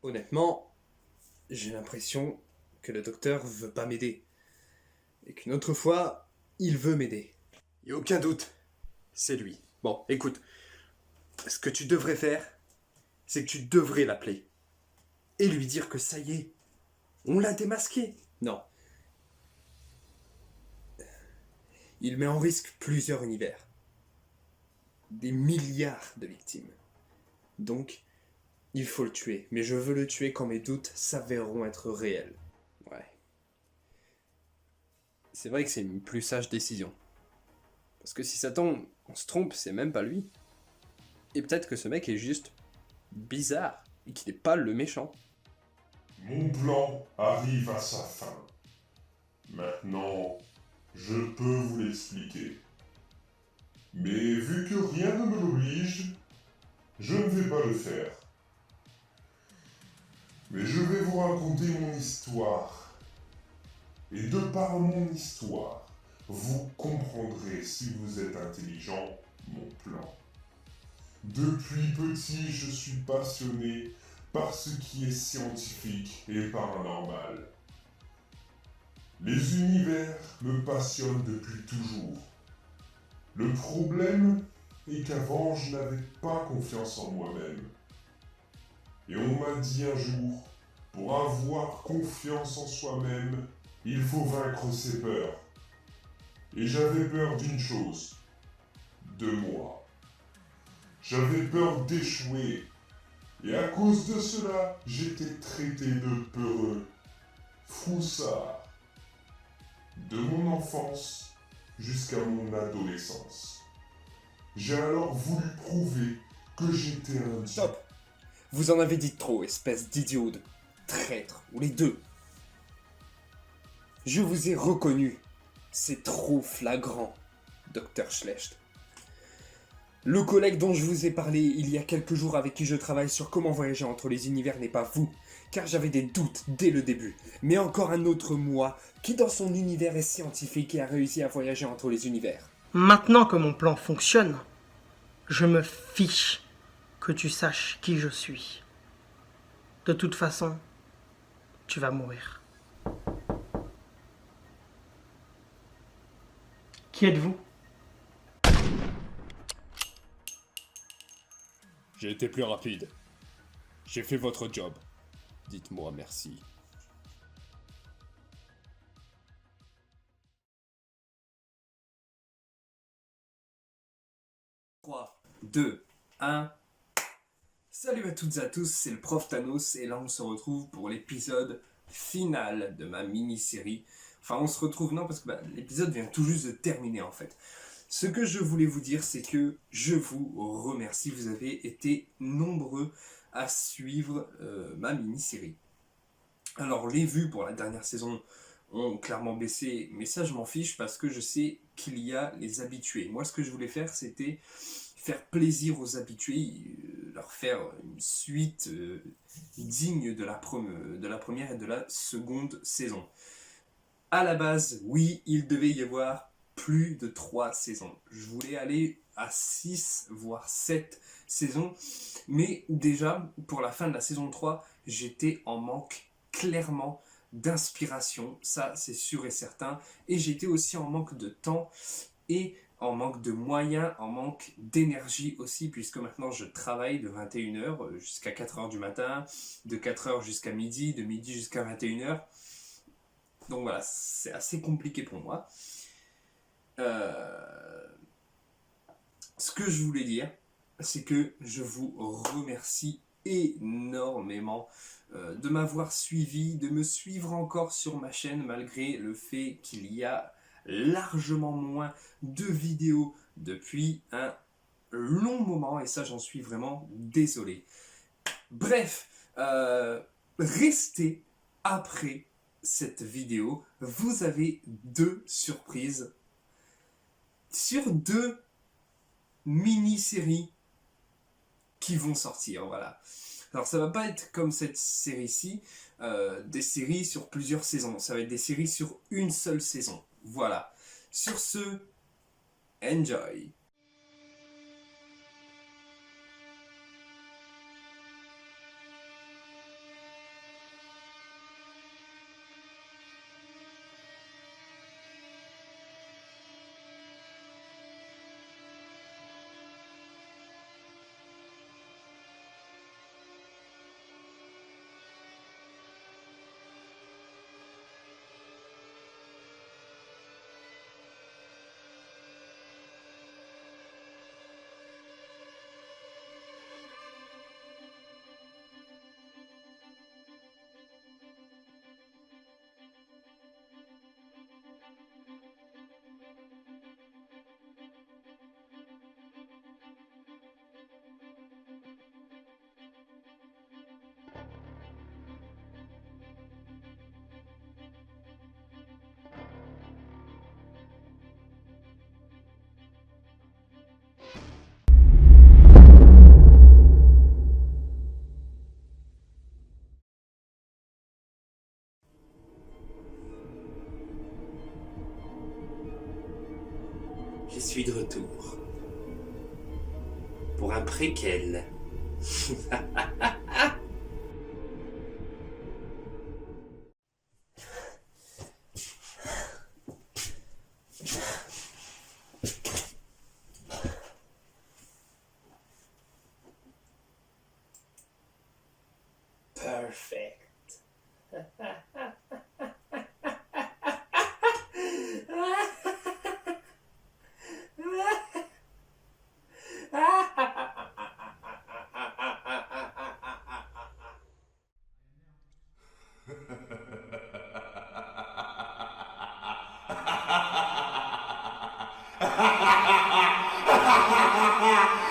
Honnêtement, j'ai l'impression que le docteur veut pas m'aider. Et qu'une autre fois, il veut m'aider. Y a aucun doute, c'est lui. Bon, écoute, ce que tu devrais faire, c'est que tu devrais l'appeler. Et lui dire que ça y est, on l'a démasqué. Non. Il met en risque plusieurs univers. Des milliards de victimes. Donc, il faut le tuer. Mais je veux le tuer quand mes doutes s'avéreront être réels. Ouais. C'est vrai que c'est une plus sage décision. Parce que si Satan, on se trompe, c'est même pas lui. Et peut-être que ce mec est juste bizarre et qu'il n'est pas le méchant. Mon plan arrive à sa fin. Maintenant, je peux vous l'expliquer. Mais vu que rien ne me l'oblige, je ne vais pas le faire. Mais je vais vous raconter mon histoire. Et de par mon histoire, vous comprendrez, si vous êtes intelligent, mon plan. Depuis petit, je suis passionné par ce qui est scientifique et paranormal. Les univers me passionnent depuis toujours. Le problème est qu'avant, je n'avais pas confiance en moi-même. Et on m'a dit un jour, pour avoir confiance en soi-même, il faut vaincre ses peurs. Et j'avais peur d'une chose, de moi. J'avais peur d'échouer. Et à cause de cela, j'étais traité de peureux, froussard. De mon enfance jusqu'à mon adolescence. J'ai alors voulu prouver que j'étais un dieu. Stop. Vous en avez dit trop, espèce d'idiot, de traître, ou les deux. Je vous ai reconnu. C'est trop flagrant, Docteur Schlecht. Le collègue dont je vous ai parlé il y a quelques jours avec qui je travaille sur comment voyager entre les univers n'est pas vous, car j'avais des doutes dès le début. Mais encore un autre moi qui dans son univers est scientifique et a réussi à voyager entre les univers. Maintenant que mon plan fonctionne, je me fiche que tu saches qui je suis. De toute façon, tu vas mourir. Qui êtes-vous ? J'ai été plus rapide. J'ai fait votre job. Dites-moi merci. 3, 2, 1... Salut à toutes et à tous, c'est le prof Thanos et là on se retrouve pour l'épisode final de ma mini-série. Enfin on se retrouve non parce que l'épisode vient tout juste de terminer en fait. Ce que je voulais vous dire c'est que je vous remercie, vous avez été nombreux à suivre ma mini-série. Alors les vues pour la dernière saison ont clairement baissé, mais ça je m'en fiche parce que je sais qu'il y a les habitués. Moi ce que je voulais faire c'était faire plaisir aux habitués, leur faire une suite digne de la première et de la seconde saison. À la base, oui, il devait y avoir plus de 3 saisons. Je voulais aller à 6, voire 7 saisons, mais déjà, pour la fin de la saison 3, j'étais en manque clairement d'inspiration, ça c'est sûr et certain, et j'étais aussi en manque de temps, et en manque de moyens, en manque d'énergie aussi, puisque maintenant je travaille de 21h jusqu'à 4h du matin, de 4h jusqu'à midi, de midi jusqu'à 21h. Donc voilà, c'est assez compliqué pour moi. Ce que je voulais dire, c'est que je vous remercie énormément de m'avoir suivi, de me suivre encore sur ma chaîne, malgré le fait qu'il y a largement moins de vidéos depuis un long moment, et ça j'en suis vraiment désolé. Bref, restez après cette vidéo, vous avez 2 surprises sur 2 mini-séries qui vont sortir, voilà. Alors ça va pas être comme cette série-ci, des séries sur plusieurs saisons, ça va être des séries sur une seule saison. Voilà. Sur ce, enjoy. suis de retour. Pour un préquel. Perfect. Ha ha ha ha ha!